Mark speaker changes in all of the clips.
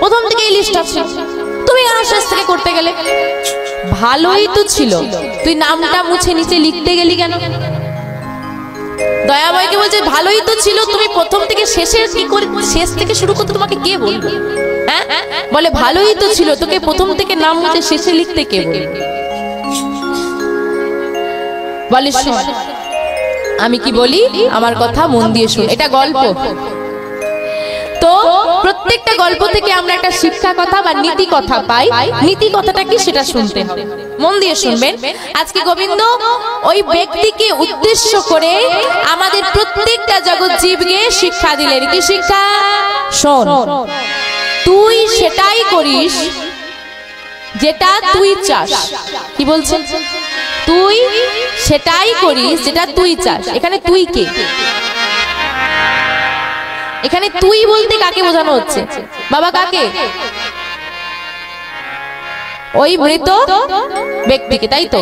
Speaker 1: প্রথম থেকে এই লিস্ট আছে, তুমি কেন শেষ থেকে করতে গেলে? ভালোই তো ছিল, তুই নামটা মুছে নিচে লিখতে গেলি কেন? দয়াময়কে বলছে ভালোই তো ছিল, তুমি প্রথম থেকে শেষে কি করে, শেষ থেকে শুরু করতে তোমাকে কে বলবে? হ্যাঁ বলে ভালোই তো ছিল, তোকে প্রথম থেকে নাম মুছে শেষে লিখতে কে বলবে? বলে শোন, আমি কি বলি আমার কথা মন দিয়ে শোন, এটা গল্প। তো প্রত্যেকটা গল্প থেকে আমরা একটা শিক্ষা কথা বা নীতি কথা পাই। নীতি কথাটা কি সেটা শুনতে হবে, মন দিয়ে শুনবেন। আজকে গোবিন্দ ওই ব্যক্তিকে উদ্দেশ্য করে আমাদের প্রত্যেকটা জগৎ জীবকে শিক্ষা দিলেন। কি শিক্ষা? শোন, তুই সেটাই করিস যেটা তুই চাস। কি বলছেন? তুই সেটাই করিস যেটা তুই চাস। এখানে তুই কে? এখানে তুই বলতে কাকে বোঝানো হচ্ছে বাবা? কাকে? ওই মৃত ব্যক্তিকে, তাই তো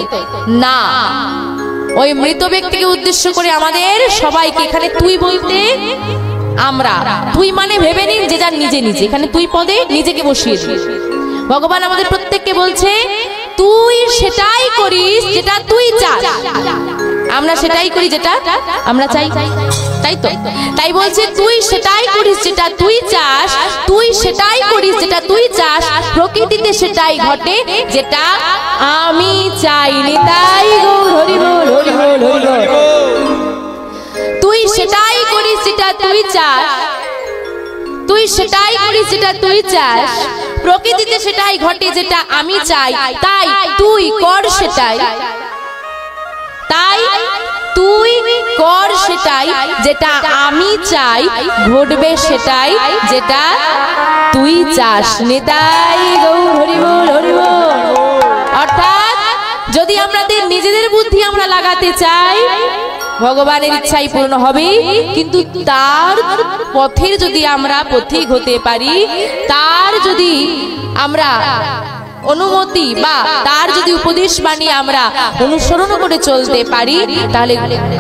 Speaker 1: না? ওই মৃত ব্যক্তিকে উদ্দেশ্য করে আমাদের সবাইকে, এখানে তুই বলতে আমরা, তুই মানে ভেবে নিন যে যার নিজে নিজে, এখানে তুই পদে নিজেকে বসিয়ে দিন। ভগবান আমাদের প্রত্যেককে বলছে তুই সেটাই করিস যেটা তুই চাস। আমরা সেটাই করি যেটা আমরা চাই, তাই তো? তাই বলছে তুই সেটাই করিস যেটা তুই চাস, তুই সেটাই করিস যেটা তুই চাস, প্রকৃতিতে সেটাই ঘটে যেটা আমি চাইনি। তাই গৌর হরি বল, হরি বল, হরি বল। তুই সেটাই করিস যেটা তুই চাস, তুই সেটাই করিস যেটা তুই চাস, প্রকৃতিতে সেটাই ঘটে যেটা আমি চাই। তাই তুই কর সেটাই, তাই তুই কর সেটাই যেটা আমি চাই, ঘটবে সেটাই যেটা তুই চাস। নিতাই গৌর হরি বল, হরি বল। অর্থাৎ যদি আমাদের নিজেদের বুদ্ধি আমরা লাগাতে চাই, ভগবানের ইচ্ছাই পূর্ণ হবে, কিন্তু তার পথের যদি আমরা পথিক হতে পারি, তার যদি আমরা অনুমতি বা তার যদি উপদেশ বাণী আমরা অনুসরণ করে চলতে পারি, তাহলে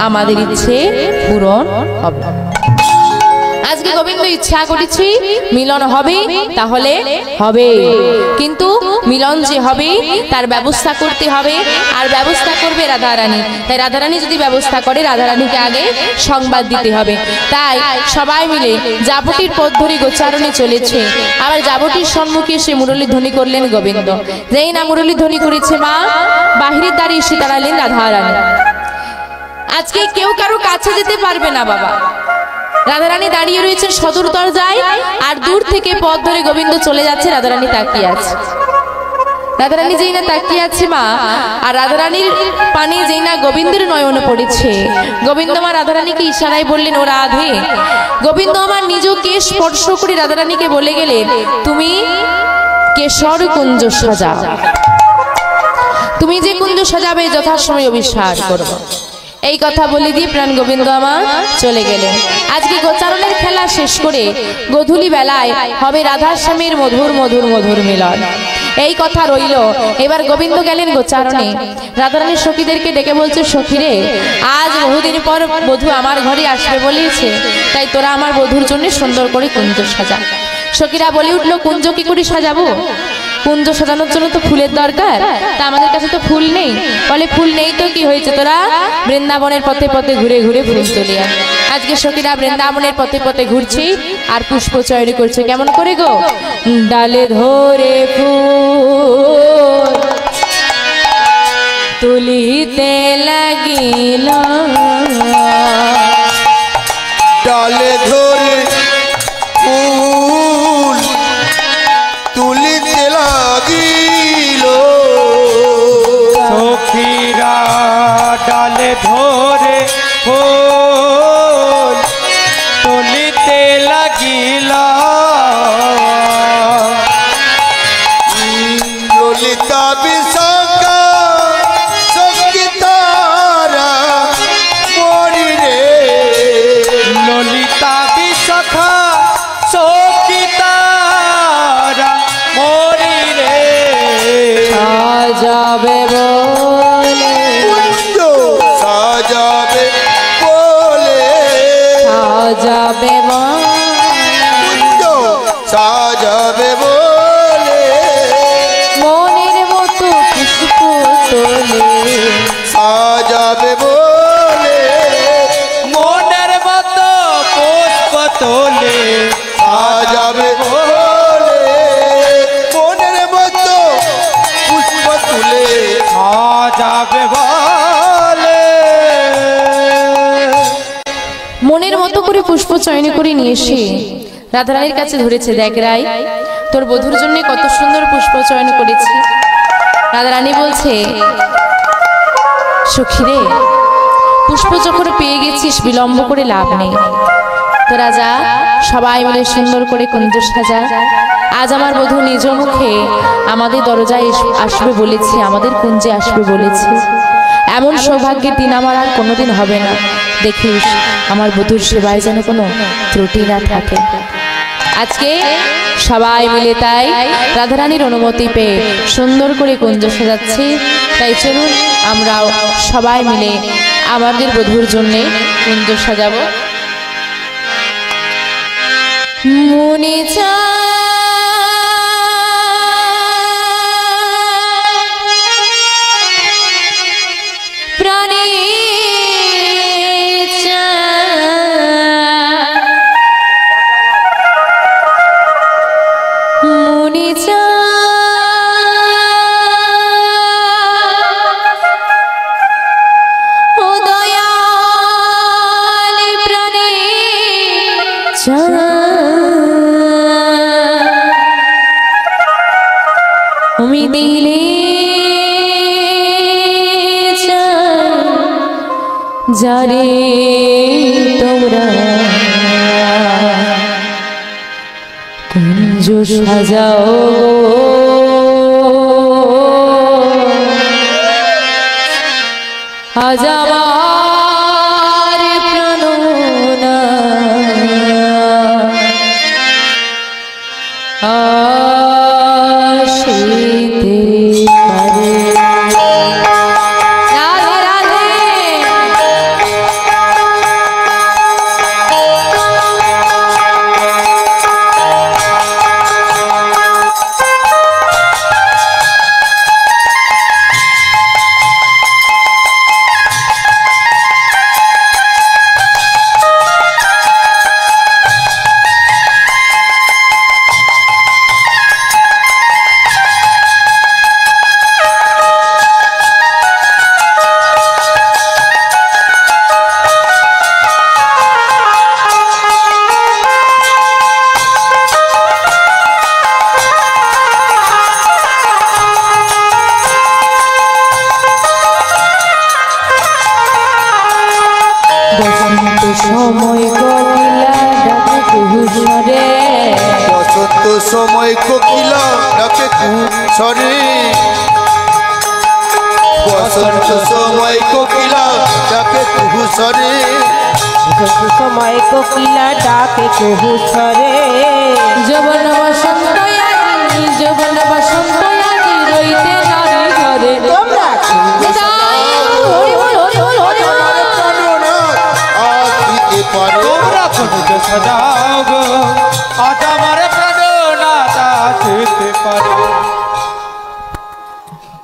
Speaker 1: আমাদের ইচ্ছে পূরণ হবে। আজকে গোবিন্দ ইচ্ছা করেছি মিলন হবে, তাহলে হবে, কিন্তু মিলন যে হবে তার ব্যবস্থা করতে হবে, আর ব্যবস্থা করবে রাধারানী। তাই রাধারানী যদি ব্যবস্থা করে, রাধারানীকে আগে সংবাদ দিতে হবে। তাই সবাই মিলে জাবটির পথ ধরে গোচারণে চলেছে। আবার জাবটির সম্মুখে সে মুরলী ধ্বনি করলেন গোবিন্দ। যেই না মুরলী ধ্বনি করেছে, মা বাহিরের দ্বারে এসে দাঁড়ালেন রাধারানী। আজকে কেউ কারো কাছে যেতে পারবে না বাবা। রাধারানী দাঁড়িয়ে রয়েছেন সদর দরজায়, আর দূর থেকে পথ ধরে গোবিন্দ চলে যাচ্ছে, রাধারানী তাকিয়ে আছে। রাধারানী যেই না তাকিয়ে আছে মা, আর রাধারানীর পানে যেই না গোবিন্দের নয়নে পড়েছে, গোবিন্দ মা রাধারানীকে ইশারায় বললেন, ও রাধে। গোবিন্দ আমার নিজকে স্পর্শ করে রাধারানীকে বলে গেলেন, তুমি কেশর কুঞ্জ সাজাও, তুমি যে কুঞ্জ সাজাবে যথাসময় অভিষেক করব। এই কথা বলে দিয়ে প্রাণ গোবিন্দ আমার চলে গেলেন। আজকে গোচারণের খেলা শেষ করে গোধূলি বেলায় হবে রাধার স্বামীর মধুর মধুর মধুর মিলন, এই কথা রইল। এবার গোবিন্দ গেলেন গোচারণে। রাধারানীর সখীদেরকে ডেকে বলছে, সখীরে আজ বহুদিন পর বধূ আমার ঘরে আসবে বলেছে, তাই তোরা আমার বধূর জন্য সুন্দর করে কুঞ্জ সাজা। সখীরা বলে উঠলো, কুঞ্জ কি করে সাজাবো? কুঞ্জ সাজানোর জন্য তো ফুলের দরকার, তা আমাদের কাছে তো ফুল নেই। বলে ফুল নেই তো কি হয়েছে, তোরা বৃন্দাবনের পথে পথে ঘুরে ঘুরে ফুল তুলিয়া। আজকে সখীরা বৃন্দাবনের পথে পথে ঘুরছে আর পুষ্প চয়ন করছে। কেমন করে গো? ডালে ধরে ফুল তুলিতে লাগিল,
Speaker 2: ডালে ধরে ফুল তুলিতে লাগিল,
Speaker 3: সখীরা ডালে ধরে ফুল তুলিতে লাগিল,
Speaker 2: ললিতা বিশাখা সঙ্গীতারা মরি রে,
Speaker 3: ললিতা বিশাখা সখীতারা মরি রে,
Speaker 1: সাজাবে বলে
Speaker 2: কুঞ্জ সাজাবে বলে,
Speaker 1: সাজাবে
Speaker 2: কুঞ্জ সাজা সাজাবে বলে
Speaker 1: মনের মতো পুষ্প তোলে
Speaker 2: সাজাবে বলে
Speaker 3: মনের মতো পুষ্প তোলে
Speaker 2: সাজাবে বলে মনের মতো পুষ্প তুলে
Speaker 3: সাজাবে বলে
Speaker 1: মনের মতো করে পুষ্প চয়ন করে নিয়ে এসে রাধারানীর কাছে ধরেছে। দেখ রাই, তোর বধূর জন্য কত সুন্দর পুষ্প চয়ন করেছি। রাধারানী বলছে, সখী রে, পুষ্প যখন পেয়ে গেছিস বিলম্ব করে লাভ নেই। তো রাজা সবাই মিলে সুন্দর করে কুঞ্জ সাজা। আজ আমার বধূ নিজ মুখে আমাদের দরজায় আসবে বলেছে, আমাদের কুঞ্জে আসবে বলেছে। এমন সৌভাগ্যের দিন আমার আর কোনোদিন হবে না। দেখিস আমার বধূর সেবায় যেন কোনো ত্রুটি না থাকে। আজকে সবাই মিলে তাই রাধারানীর অনুমতি পেয়ে সুন্দর করে কুঞ্জ সাজাচ্ছি। তাই চলুন আমরাও সবাই মিলে আমাদের বধূর জন্যে কুঞ্জ সাজাবো। মনে প্রাণে মনে ও দয়াল প্রাণে তুমি দিলে যারে তোমরা কুঞ্জ সাজাও আজ আমার প্রাণনা আসিতে পারে। রাধে রাধে।
Speaker 2: বসন্ত সময় কোকিলা ডাকে কুসরে বসন্ত সময় কোকিলা ডাকে কুসরে
Speaker 4: সময় কোকিলা ডাকে কুহু ছরে
Speaker 1: যৌবন বসন্ত আজি যৌবন বসন্ত আজি রইতে নারী ঘরে
Speaker 4: তোমরা
Speaker 1: হরি বল হরি বল হরি বল।
Speaker 2: আসিতে পারে
Speaker 3: তোমরা কুঞ্জ সাজাও গো আজ আমার প্রাণনাথ আসিতে পারে।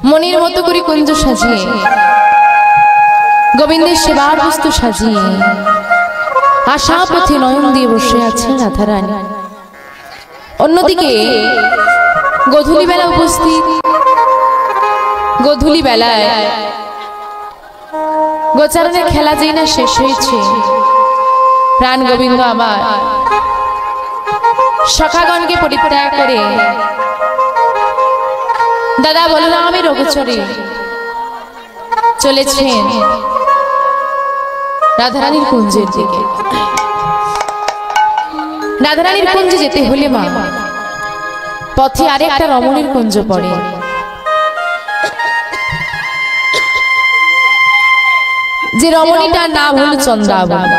Speaker 1: মনের মতো করে কুঞ্জ সাজিয়ে গোবিন্দের সেবার বস্তু সাজিয়ে আশা পথে নয়ন দিয়ে বসে আছেন রাধারানী। অন্যদিকে গোধূলি বেলা উপস্থিত। গোধূলি বেলায় গোচারণের খেলা যেই না শেষ হয়েছে, প্রাণ গোবিন্দ আমার সখাগণকে পরিত্যাগ করে দাদা বললাম আমি রঘুচরে চলেছেন রাধারানীর কুঞ্জের দিকে। রাধারানীর কুঞ্জে যেতে হলে মা পথে আরেকটা রমণীর কুঞ্জ পড়ে। যে রমণীটার নাম হল চন্দ্রাবলী।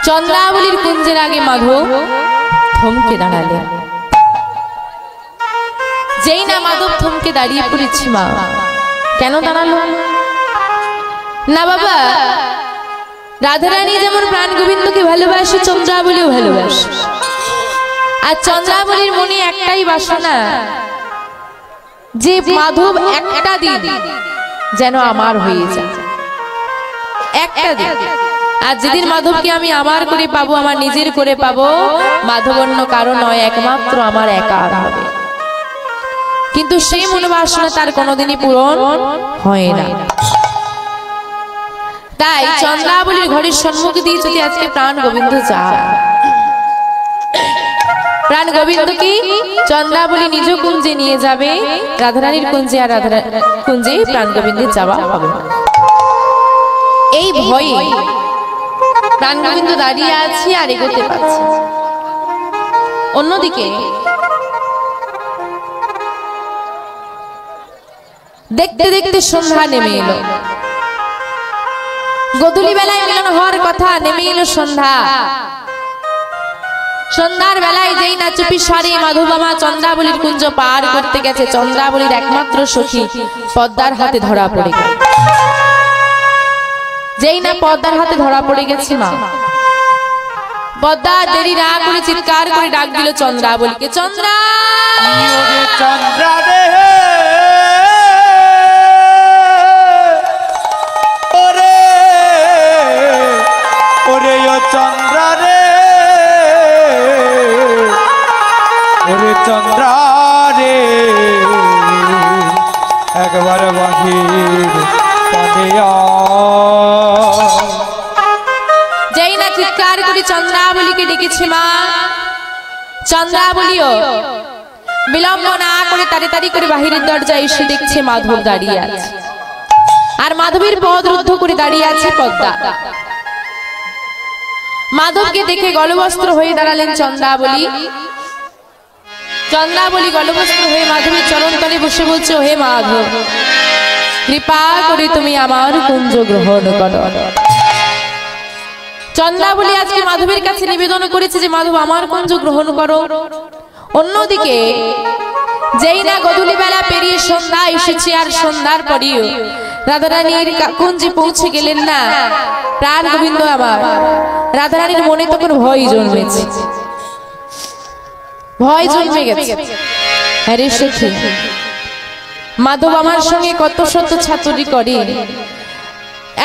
Speaker 1: চন্দ্রাবলীর কুঞ্জের আগে মাধব থমকে দাঁড়ালেন। যেই না মাধব থমকে দাঁড়িয়ে পড়েছি মা, কেন দাঁড়ালো না বাবা? রাধারানী যেমন প্রাণ গোবিন্দকে ভালোবাসে, চন্দ্রাবলীও ভালোবাসে। আর চন্দ্রাবলীর মনে একটাই বাসনা যে মাধব একটা দিন যেন আমার হয়ে যায়, একটা দিন। আর যেদিন মাধবকে আমি আমার করে পাবো, আমার নিজের করে পাবো, মাধব অন্য কারো নয়, একমাত্র আমার একার হবে। কিন্তু সেই মনোবাসনা তার কোনোদিনই পূরণ হয় না। তাই চন্দ্রাবলীর ঘরের সম্মুখ দিয়ে যদি আজকে প্রাণ গোবিন্দ যায়, প্রাণ গোবিন্দ কি চন্দ্রাবলী নিজ কুঞ্জে নিয়ে যাবে, রাধারানীর কুঞ্জে আর রাধা কুঞ্জে প্রাণ গোবিন্দের যাওয়া হবে। এই ভয়ে প্রাণ গোবিন্দ দাঁড়িয়ে আছে আর এগোতে পারছে। অন্যদিকে দেখতে দেখতে সন্ধ্যা নেমে এলো। গোধূলি বেলায় মিলন হওয়ার কথা, নেমে এলো সন্ধ্যা। সন্ধ্যার বেলায় যেই না চুপি সারে মাধবামা চন্দ্রাবলীর কুঞ্জ পার করতে গেছে, চন্দ্রাবলীর একমাত্র সখী পদ্মার হাতে ধরা পড়ে গেল। যেই না পদ্মার হাতে ধরা পড়ে গেছে, মা পদ্মা দেরি না করে চিৎকার করে ডাক দিল চন্দ্রাবলীকে, চন্দ্রা
Speaker 3: চন্দ্রা রে, ওরে ওরে ও চন্দ্রা রে, ওরে চন্দ্রা রে, একবার বাহির পানিয়া।
Speaker 1: যেই না চিৎকার করে চন্দ্রাবলীকে ডেকেছে মা, চন্দ্রাবলীও বিলম্ব না করে তাড়াতাড়ি করে বাহিরের দরজায় এসে দেখছে মাধব দাঁড়িয়ে আছে, আর মাধবের পদ রুদ্ধ করে দাঁড়িয়ে আছে পদ্মা। মাধবকে দেখে গলবস্ত্র হয়ে দাঁড়ালেন চন্দ্রাবলী। চন্দ্রাবলী গলবস্ত্র হয়ে মাধবের চরণ তলে বসে বলছে, হে মাধব, কৃপা করে তুমি আমার কুঞ্জ গ্রহণ করো। চন্দ্রাবলী আজকে মাধবের কাছে নিবেদন করেছে যে মাধব আমার কুঞ্জ গ্রহণ করো। অন্যদিকে যেই না গোধূলি বেলা পেরিয়ে সন্ধ্যা এসেছে, আর সন্ধ্যার পরেও রাধারানীর কুঞ্জে পৌঁছে গেলেন না প্রাণ গোবিন্দ আমার, রাধারানীর মনে তখন ভয় জন্মেছে, ভয় জন্মে গেছে। আরে সখী, মাধব আমার সঙ্গে কত শত চাতুরি করে,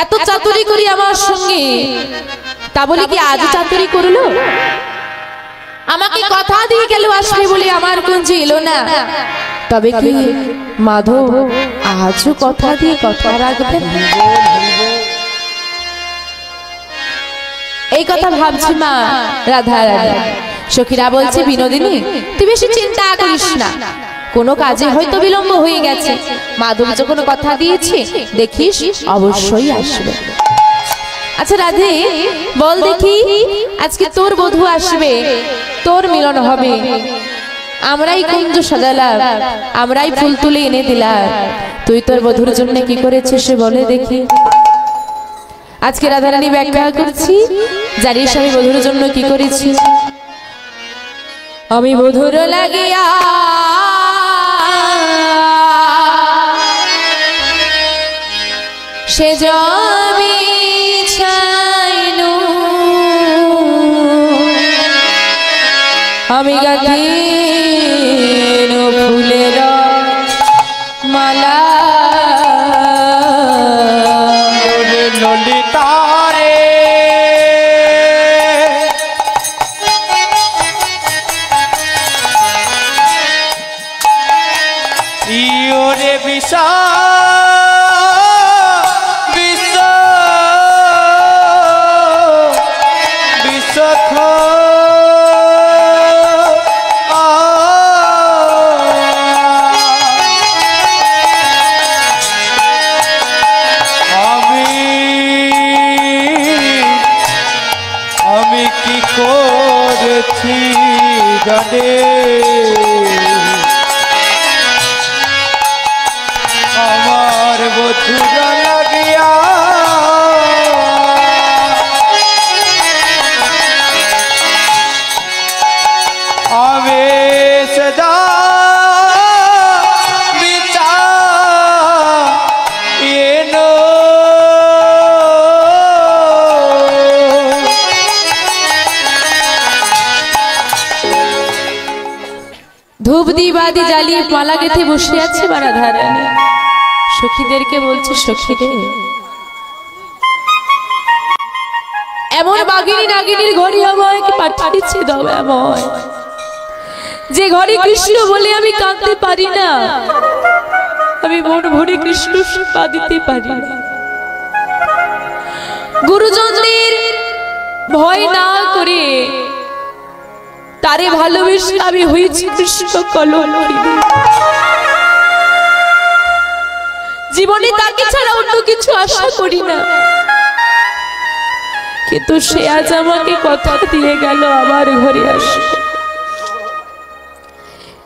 Speaker 1: এত চাতুরি করি আমার সঙ্গে, তা বলে কি আজ চাতুরি করলো? আমাকে কথা দিয়ে গেল আসবে বলে আমার কুঞ্জে এলো না, তবে কি মাধব আজও কথা দিয়ে কথা রাখবে? এই কথা ভাবছি মা রাধা রানী। সখীরা বলছে, বিনোদিনী তুই বেশি চিন্তা করিস না, কোনো কাজে হয়তো বিলম্ব হয়ে গেছে, মাধব যখন কথা দিয়েছে দেখিস অবশ্যই আসবে। আচ্ছা রাধে, বল দেখি আজকে তোর বধূ আসবে, তোর মিলন হবে, আমরাই কুঞ্জ সাজালাম, আমরাই ফুল তুলে এনে দিলাম, তুই তোর বধূর জন্য কি করেছিস সে বলে দেখি। আজকে রাধারানী ব্যাখ্যা করছি, জানিস আমি বধূর জন্য কি করেছি? আমি বধূর লাগিয়া সে জমি ছাইনু, আমি গাঁথিনু ফুলের মালা,
Speaker 3: ললিতা রে, ইয়োরে বিষা জানে আমার বধুরা লাগিয়া, আমি সদা বিচার
Speaker 1: ধূপ দিবাদি জ্বালিয়ে মালা গেঁথে বসে আছে রাধারানী। সখীদেরকে বলছে, সখীরে এমন বাগিনী নাগিনীর ঘরে আমায় পাঠিয়েছে দয়াময়, যে ঘরে কৃষ্ণ বলে আমি কাঁদতে পারি না, আমি মন ভরে কৃষ্ণ সেবা দিতে পারি না। গুরুজনদের ভয় না করে তারে ভালোবেসে আমি হয়েছি কৃষ্ণ কলঙ্কিনী। জীবনে তাকে ছাড়া অন্য কিছু আশা করি না, কিন্তু সে আজ আমাকে কথা দিয়ে গেল আমার ঘরে আসবে।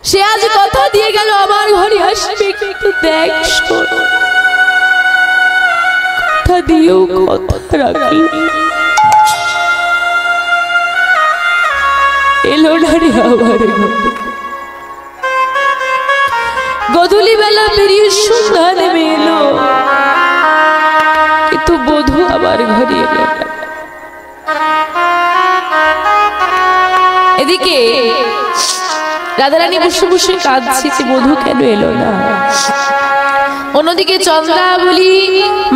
Speaker 1: সে আজ কথা দিয়ে গেল আমার ঘরে আসবে, কিন্তু দেখ শোন, কথা দিয়েও কথা রাখি এলো না রে আমার ঘরে। গধূলি বেলা বেরিয়ে সন্ধ্যা নেমে এলো, কিন্তু বধূ আমার ঘরে এলো না। এদিকে রাধারানী বসে বসে কাঁদছে যে বধূ কেন এলো না। অন্যদিকে চন্দ্রাবলী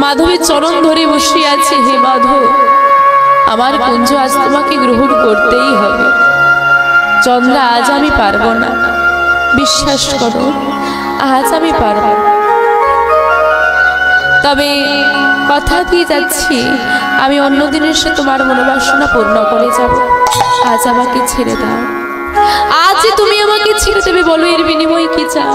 Speaker 1: মাধবের চরণ ধরে বসে আছে, হে মাধব আমার কুঞ্জ আজ তোমাকে গ্রহণ করতেই হবে। চন্দ্রা আজ আমি পারবো না, বিশ্বাস করো আজ আমি পারবো না, তবে কথা দিয়ে যাচ্ছি আমি অন্যদিন এসে তোমার মনোবাসনা পূর্ণ করে যাব। আজ আমাকে ছেড়ে দাও, আজ তুমি আমাকে ছেড়ে দেবে, বলো এর বিনিময়ে কি চাও?